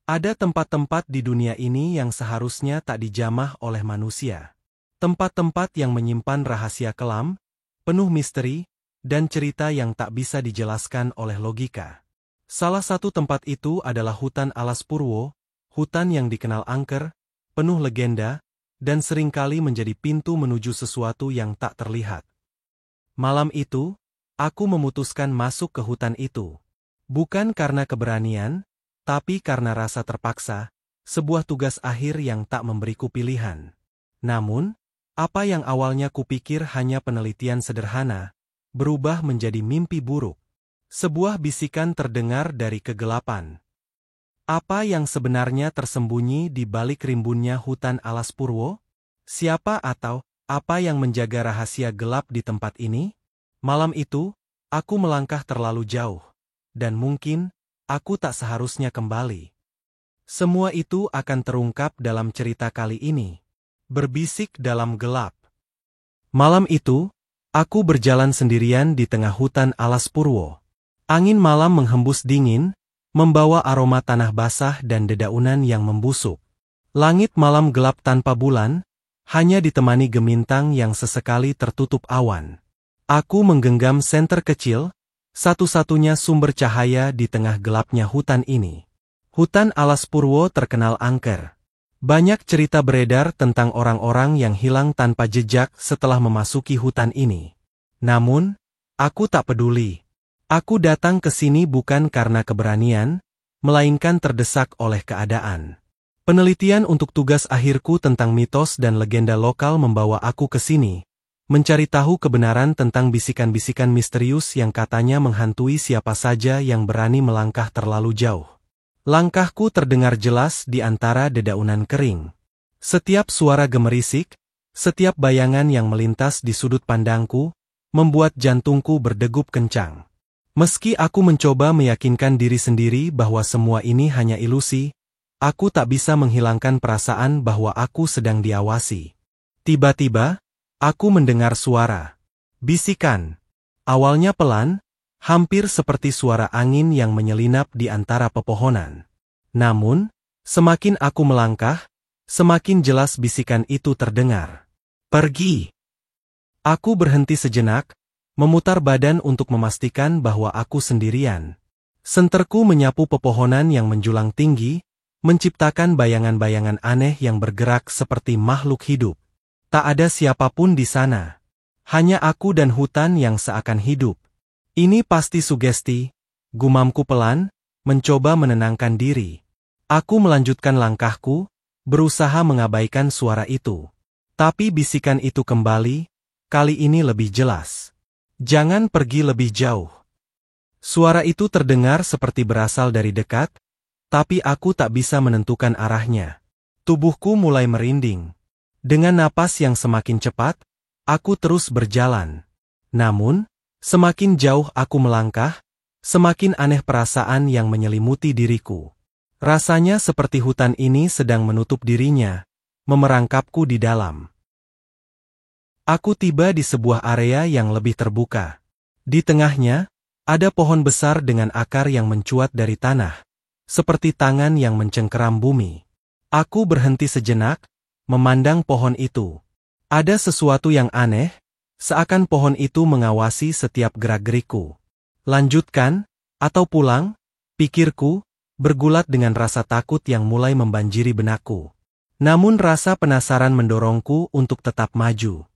Ada tempat-tempat di dunia ini yang seharusnya tak dijamah oleh manusia. Tempat-tempat yang menyimpan rahasia kelam, penuh misteri, dan cerita yang tak bisa dijelaskan oleh logika. Salah satu tempat itu adalah hutan Alas Purwo, hutan yang dikenal angker, penuh legenda, dan seringkali menjadi pintu menuju sesuatu yang tak terlihat. Malam itu, aku memutuskan masuk ke hutan itu. Bukan karena keberanian, tapi karena rasa terpaksa, sebuah tugas akhir yang tak memberiku pilihan. Namun, apa yang awalnya kupikir hanya penelitian sederhana, berubah menjadi mimpi buruk. Sebuah bisikan terdengar dari kegelapan. Apa yang sebenarnya tersembunyi di balik rimbunnya hutan Alas Purwo? Siapa atau apa yang menjaga rahasia gelap di tempat ini? Malam itu, aku melangkah terlalu jauh. Dan mungkin, aku tak seharusnya kembali. Semua itu akan terungkap dalam cerita kali ini. Berbisik dalam gelap. Malam itu, aku berjalan sendirian di tengah hutan Alas Purwo. Angin malam menghembus dingin, membawa aroma tanah basah dan dedaunan yang membusuk. Langit malam gelap tanpa bulan, hanya ditemani gemintang yang sesekali tertutup awan. Aku menggenggam senter kecil, satu-satunya sumber cahaya di tengah gelapnya hutan ini. Hutan Alas Purwo terkenal angker. Banyak cerita beredar tentang orang-orang yang hilang tanpa jejak setelah memasuki hutan ini. Namun, aku tak peduli. Aku datang ke sini bukan karena keberanian, melainkan terdesak oleh keadaan. Penelitian untuk tugas akhirku tentang mitos dan legenda lokal membawa aku ke sini, mencari tahu kebenaran tentang bisikan-bisikan misterius yang katanya menghantui siapa saja yang berani melangkah terlalu jauh. Langkahku terdengar jelas di antara dedaunan kering. Setiap suara gemerisik, setiap bayangan yang melintas di sudut pandangku, membuat jantungku berdegup kencang. Meski aku mencoba meyakinkan diri sendiri bahwa semua ini hanya ilusi, aku tak bisa menghilangkan perasaan bahwa aku sedang diawasi. Tiba-tiba, aku mendengar suara. Bisikan. Awalnya pelan, hampir seperti suara angin yang menyelinap di antara pepohonan. Namun, semakin aku melangkah, semakin jelas bisikan itu terdengar. Pergi. Aku berhenti sejenak, memutar badan untuk memastikan bahwa aku sendirian. Senterku menyapu pepohonan yang menjulang tinggi, menciptakan bayangan-bayangan aneh yang bergerak seperti makhluk hidup. Tak ada siapapun di sana. Hanya aku dan hutan yang seakan hidup. Ini pasti sugesti, gumamku pelan, mencoba menenangkan diri. Aku melanjutkan langkahku, berusaha mengabaikan suara itu. Tapi bisikan itu kembali, kali ini lebih jelas. Jangan pergi lebih jauh. Suara itu terdengar seperti berasal dari dekat, tapi aku tak bisa menentukan arahnya. Tubuhku mulai merinding. Dengan napas yang semakin cepat, aku terus berjalan. Namun, semakin jauh aku melangkah, semakin aneh perasaan yang menyelimuti diriku. Rasanya seperti hutan ini sedang menutup dirinya, memerangkapku di dalam. Aku tiba di sebuah area yang lebih terbuka. Di tengahnya, ada pohon besar dengan akar yang mencuat dari tanah, seperti tangan yang mencengkeram bumi. Aku berhenti sejenak, memandang pohon itu. Ada sesuatu yang aneh, seakan pohon itu mengawasi setiap gerak-gerikku. Lanjutkan, atau pulang, pikirku, bergulat dengan rasa takut yang mulai membanjiri benakku. Namun rasa penasaran mendorongku untuk tetap maju.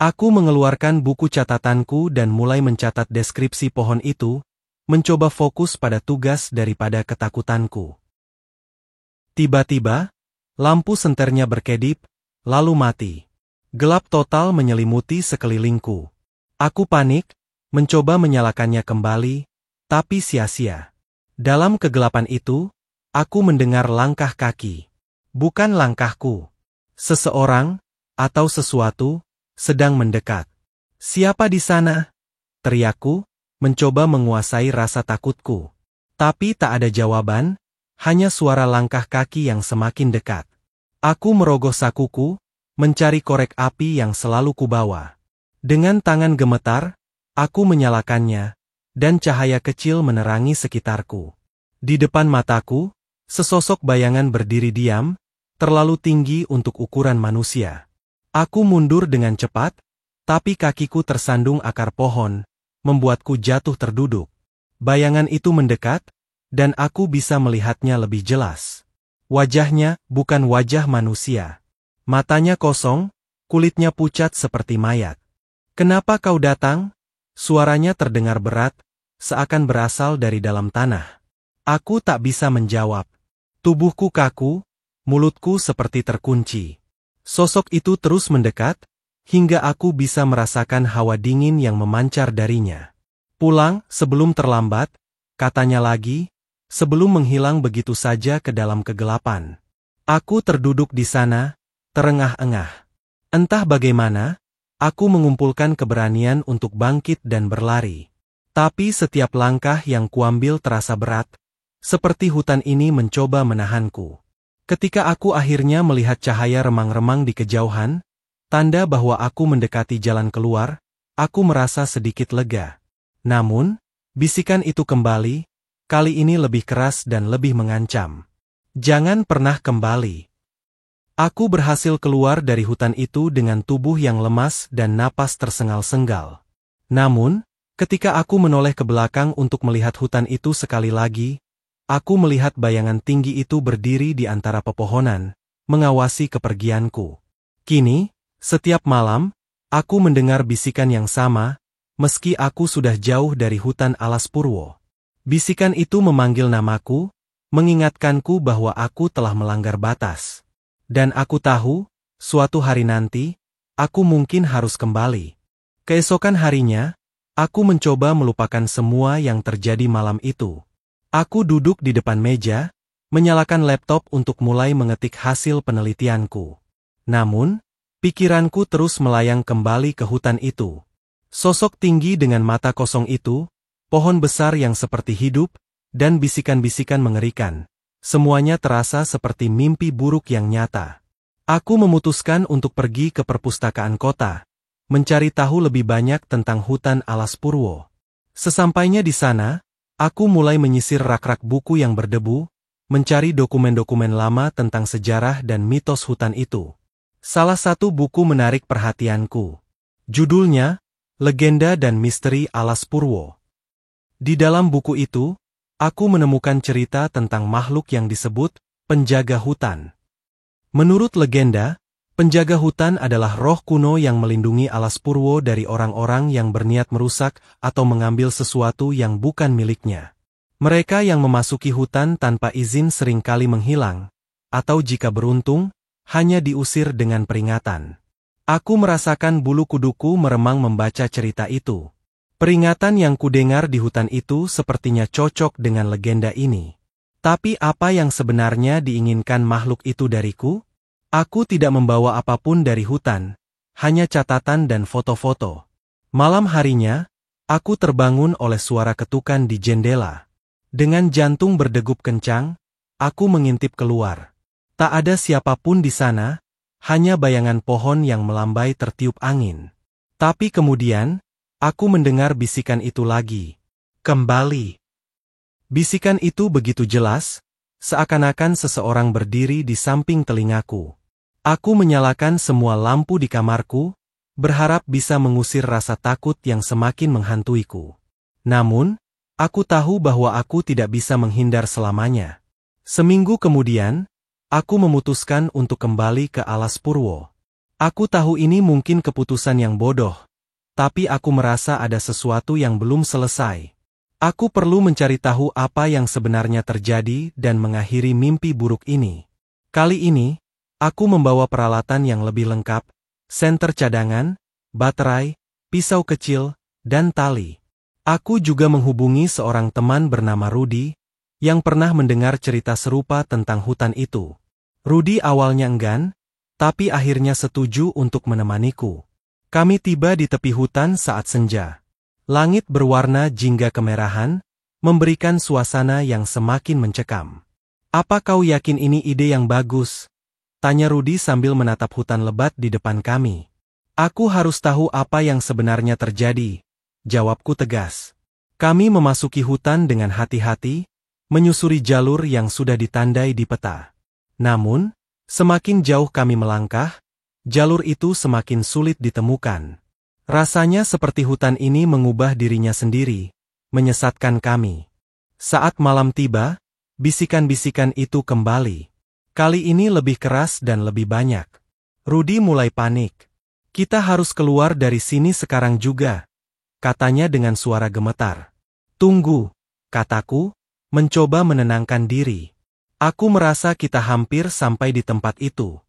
Aku mengeluarkan buku catatanku dan mulai mencatat deskripsi pohon itu, mencoba fokus pada tugas daripada ketakutanku. Tiba-tiba, lampu senternya berkedip, lalu mati. Gelap total menyelimuti sekelilingku. Aku panik, mencoba menyalakannya kembali, tapi sia-sia. Dalam kegelapan itu, aku mendengar langkah kaki. Bukan langkahku. Seseorang, atau sesuatu, sedang mendekat. Siapa di sana? Teriakku, mencoba menguasai rasa takutku. Tapi tak ada jawaban, hanya suara langkah kaki yang semakin dekat. Aku merogoh sakuku, mencari korek api yang selalu kubawa. Dengan tangan gemetar, aku menyalakannya, dan cahaya kecil menerangi sekitarku. Di depan mataku, Sesosok bayangan berdiri diam, terlalu tinggi untuk ukuran manusia. Aku mundur dengan cepat, tapi kakiku tersandung akar pohon, membuatku jatuh terduduk. Bayangan itu mendekat, dan aku bisa melihatnya lebih jelas. Wajahnya bukan wajah manusia. Matanya kosong, kulitnya pucat seperti mayat. "Kenapa kau datang?" Suaranya terdengar berat, seakan berasal dari dalam tanah. Aku tak bisa menjawab. Tubuhku kaku, mulutku seperti terkunci. Sosok itu terus mendekat, hingga aku bisa merasakan hawa dingin yang memancar darinya. "Pulang sebelum terlambat," katanya lagi, sebelum menghilang begitu saja ke dalam kegelapan. Aku terduduk di sana, terengah-engah. Entah bagaimana, aku mengumpulkan keberanian untuk bangkit dan berlari. Tapi setiap langkah yang kuambil terasa berat, seperti hutan ini mencoba menahanku. Ketika aku akhirnya melihat cahaya remang-remang di kejauhan, tanda bahwa aku mendekati jalan keluar, aku merasa sedikit lega. Namun, bisikan itu kembali, kali ini lebih keras dan lebih mengancam. "Jangan pernah kembali." Aku berhasil keluar dari hutan itu dengan tubuh yang lemas dan napas tersengal-sengal. Namun, ketika aku menoleh ke belakang untuk melihat hutan itu sekali lagi, aku melihat bayangan tinggi itu berdiri di antara pepohonan, mengawasi kepergianku. Kini, setiap malam, aku mendengar bisikan yang sama, meski aku sudah jauh dari hutan alas Purwo. Bisikan itu memanggil namaku, mengingatkanku bahwa aku telah melanggar batas. Dan aku tahu, suatu hari nanti, aku mungkin harus kembali. Keesokan harinya, aku mencoba melupakan semua yang terjadi malam itu. Aku duduk di depan meja, menyalakan laptop untuk mulai mengetik hasil penelitianku. Namun, pikiranku terus melayang kembali ke hutan itu. Sosok tinggi dengan mata kosong itu, pohon besar yang seperti hidup, dan bisikan-bisikan mengerikan. Semuanya terasa seperti mimpi buruk yang nyata. Aku memutuskan untuk pergi ke perpustakaan kota, mencari tahu lebih banyak tentang hutan alas Purwo. Sesampainya di sana, aku mulai menyisir rak-rak buku yang berdebu, mencari dokumen-dokumen lama tentang sejarah dan mitos hutan itu. Salah satu buku menarik perhatianku. Judulnya, Legenda dan Misteri Alas Purwo. Di dalam buku itu, aku menemukan cerita tentang makhluk yang disebut penjaga hutan. Menurut legenda, penjaga hutan adalah roh kuno yang melindungi alas Purwo dari orang-orang yang berniat merusak atau mengambil sesuatu yang bukan miliknya. Mereka yang memasuki hutan tanpa izin seringkali menghilang, atau jika beruntung, hanya diusir dengan peringatan. Aku merasakan bulu kuduku meremang membaca cerita itu. Peringatan yang kudengar di hutan itu sepertinya cocok dengan legenda ini. Tapi apa yang sebenarnya diinginkan makhluk itu dariku? Aku tidak membawa apapun dari hutan, hanya catatan dan foto-foto. Malam harinya, aku terbangun oleh suara ketukan di jendela. Dengan jantung berdegup kencang, aku mengintip keluar. Tak ada siapapun di sana, hanya bayangan pohon yang melambai tertiup angin. Tapi kemudian, aku mendengar bisikan itu lagi. Kembali. Bisikan itu begitu jelas, seakan-akan seseorang berdiri di samping telingaku. Aku menyalakan semua lampu di kamarku, berharap bisa mengusir rasa takut yang semakin menghantuiku. Namun, aku tahu bahwa aku tidak bisa menghindar selamanya. Seminggu kemudian, aku memutuskan untuk kembali ke alas Purwo. Aku tahu ini mungkin keputusan yang bodoh, tapi aku merasa ada sesuatu yang belum selesai. Aku perlu mencari tahu apa yang sebenarnya terjadi dan mengakhiri mimpi buruk ini. Kali ini, aku membawa peralatan yang lebih lengkap, senter cadangan, baterai, pisau kecil, dan tali. Aku juga menghubungi seorang teman bernama Rudy, yang pernah mendengar cerita serupa tentang hutan itu. Rudy awalnya enggan, tapi akhirnya setuju untuk menemaniku. Kami tiba di tepi hutan saat senja. Langit berwarna jingga kemerahan, memberikan suasana yang semakin mencekam. "Apa kau yakin ini ide yang bagus?" tanya Rudy sambil menatap hutan lebat di depan kami. "Aku harus tahu apa yang sebenarnya terjadi," jawabku tegas. Kami memasuki hutan dengan hati-hati, menyusuri jalur yang sudah ditandai di peta. Namun, semakin jauh kami melangkah, jalur itu semakin sulit ditemukan. Rasanya seperti hutan ini mengubah dirinya sendiri, menyesatkan kami. Saat malam tiba, bisikan-bisikan itu kembali. Kali ini lebih keras dan lebih banyak. Rudy mulai panik. "Kita harus keluar dari sini sekarang juga," katanya dengan suara gemetar. "Tunggu," kataku, mencoba menenangkan diri. "Aku merasa kita hampir sampai di tempat itu."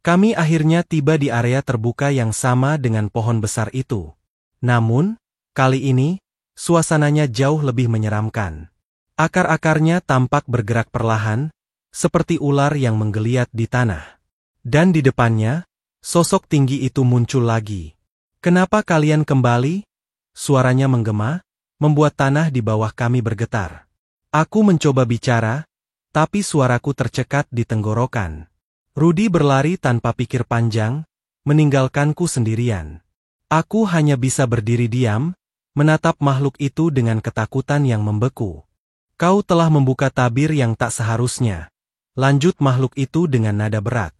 Kami akhirnya tiba di area terbuka yang sama dengan pohon besar itu. Namun, kali ini, suasananya jauh lebih menyeramkan. Akar-akarnya tampak bergerak perlahan, seperti ular yang menggeliat di tanah. Dan di depannya, sosok tinggi itu muncul lagi. "Kenapa kalian kembali?" Suaranya menggema, membuat tanah di bawah kami bergetar. Aku mencoba bicara, tapi suaraku tercekat di tenggorokan. Rudy berlari tanpa pikir panjang, meninggalkanku sendirian. Aku hanya bisa berdiri diam, menatap makhluk itu dengan ketakutan yang membeku. "Kau telah membuka tabir yang tak seharusnya," lanjut makhluk itu dengan nada berat.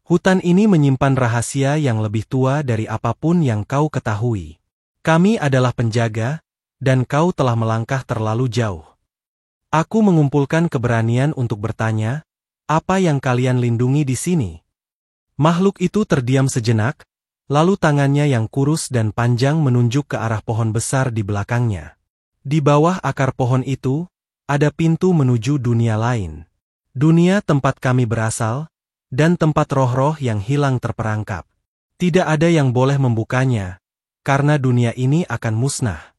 "Hutan ini menyimpan rahasia yang lebih tua dari apapun yang kau ketahui. Kami adalah penjaga, dan kau telah melangkah terlalu jauh." Aku mengumpulkan keberanian untuk bertanya, "Apa yang kalian lindungi di sini?" Makhluk itu terdiam sejenak, lalu tangannya yang kurus dan panjang menunjuk ke arah pohon besar di belakangnya. Di bawah akar pohon itu, ada pintu menuju dunia lain. Dunia tempat kami berasal, dan tempat roh-roh yang hilang terperangkap. Tidak ada yang boleh membukanya, karena dunia ini akan musnah.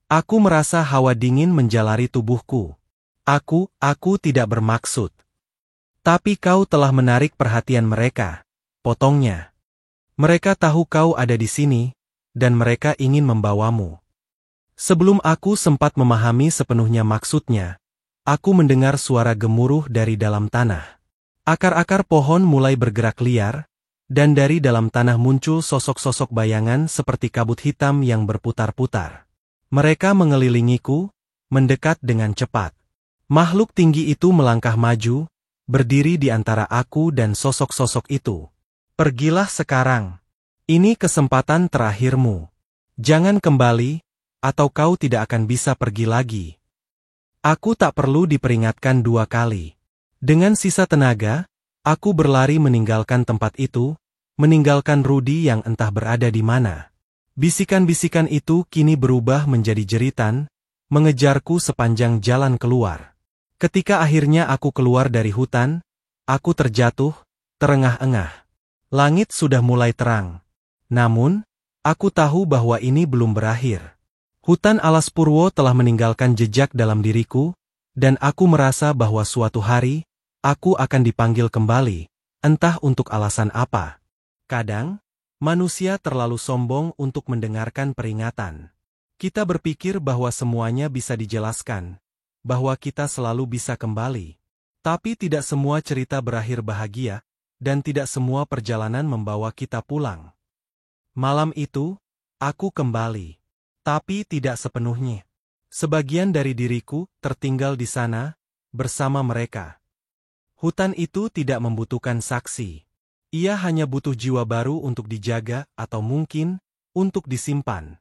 Aku merasa hawa dingin menjalari tubuhku. Aku tidak bermaksud. "Tapi kau telah menarik perhatian mereka," potongnya. "Mereka tahu kau ada di sini, dan mereka ingin membawamu." Sebelum aku sempat memahami sepenuhnya maksudnya, aku mendengar suara gemuruh dari dalam tanah. Akar-akar pohon mulai bergerak liar, dan dari dalam tanah muncul sosok-sosok bayangan seperti kabut hitam yang berputar-putar. Mereka mengelilingiku, mendekat dengan cepat. Makhluk tinggi itu melangkah maju, berdiri di antara aku dan sosok-sosok itu. "Pergilah sekarang. Ini kesempatan terakhirmu. Jangan kembali, atau kau tidak akan bisa pergi lagi." Aku tak perlu diperingatkan 2 kali. Dengan sisa tenaga, aku berlari meninggalkan tempat itu, meninggalkan Rudy yang entah berada di mana. Bisikan-bisikan itu kini berubah menjadi jeritan, mengejarku sepanjang jalan keluar. Ketika akhirnya aku keluar dari hutan, aku terjatuh, terengah-engah. Langit sudah mulai terang. Namun, aku tahu bahwa ini belum berakhir. Hutan alas purwo telah meninggalkan jejak dalam diriku, dan aku merasa bahwa suatu hari, aku akan dipanggil kembali, entah untuk alasan apa. Kadang, manusia terlalu sombong untuk mendengarkan peringatan. Kita berpikir bahwa semuanya bisa dijelaskan, bahwa kita selalu bisa kembali. Tapi tidak semua cerita berakhir bahagia, dan tidak semua perjalanan membawa kita pulang. Malam itu, aku kembali. Tapi tidak sepenuhnya. Sebagian dari diriku tertinggal di sana, bersama mereka. Hutan itu tidak membutuhkan saksi. Ia hanya butuh jiwa baru untuk dijaga atau mungkin, untuk disimpan.